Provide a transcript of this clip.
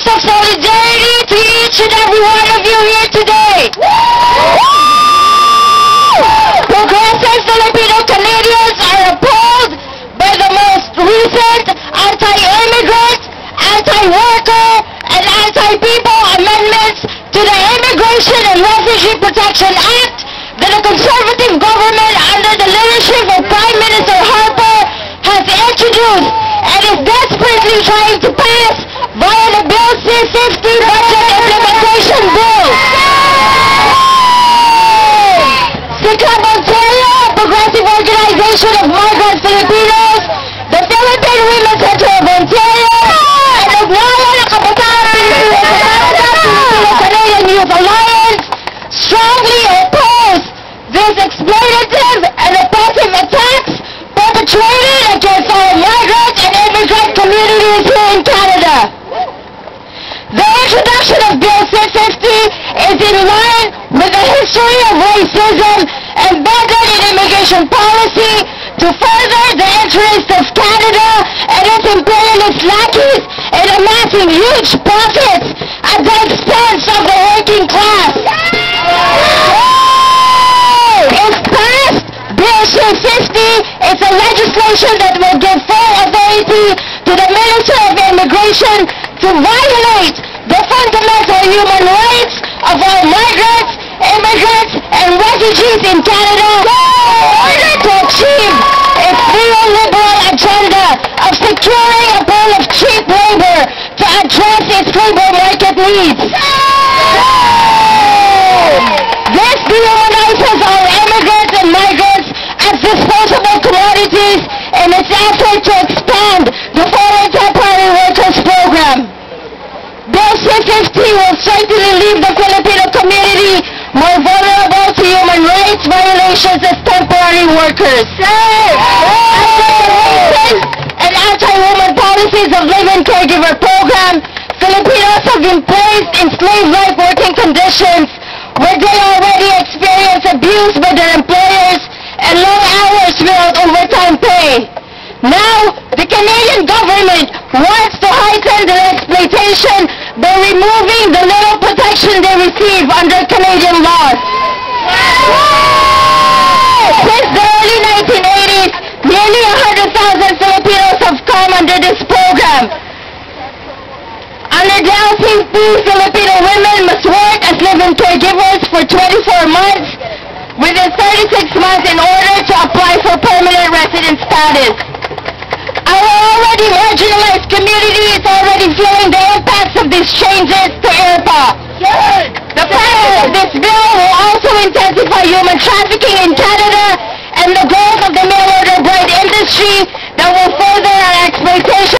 voice of solidarity to each and every one of you here today. Progressive Filipino Canadians are appalled by the most recent anti-immigrant, anti-worker, and anti-people amendments to the Immigration and Refugee Protection Act that the Conservative government under the leadership of Prime Minister IRPA has introduced and is desperately trying to pass via the Bill C-50 Budget Implementation Bill. SIKLAB-ON, a progressive organization of migrant Filipinos, the Philippine Women's Center of Ontario, and the Filipino Canadian Youth Alliance strongly oppose these exploitative and oppressive attacks perpetrated against our migrant and immigrant communities here in Canada. The introduction of Bill C-50 is in line with the history of racism embedded in immigration policy to further the interests of Canada and its imperialist lackeys in amassing huge profits at the expense of the working class. If passed, Bill C-50 is a legislation that will give full authority to the Minister of Immigration to violate the fundamental human rights of all migrants, immigrants, and refugees in Canada in order to achieve its neoliberal agenda of securing a pool of cheap labor to address its labor market needs. This dehumanizes all immigrants and migrants as disposable commodities in its effort to expand the Foreign Temporary Workers Program. Bill C-50 will certainly leave the Filipino community more vulnerable to human rights violations as temporary workers. Anti-racist and anti-woman policies of live-in caregiver program, Filipinos have been placed in slave-like working conditions where they already experience abuse by their employers and long hours without overtime pay. Now, the Canadian government wants to heighten their exploitation by removing the little protection they receive under Canadian laws. Since the early 1980s, nearly 100,000 Filipinos have come under this program. Under the LCP, Filipino women must work as live-in caregivers for 24 months within 36 months in order to apply for permanent resident status. Our already marginalized community is already feeling the impacts of these changes to IRPA. The passage of this bill will also intensify human trafficking in Canada and the growth of the mail-order bride industry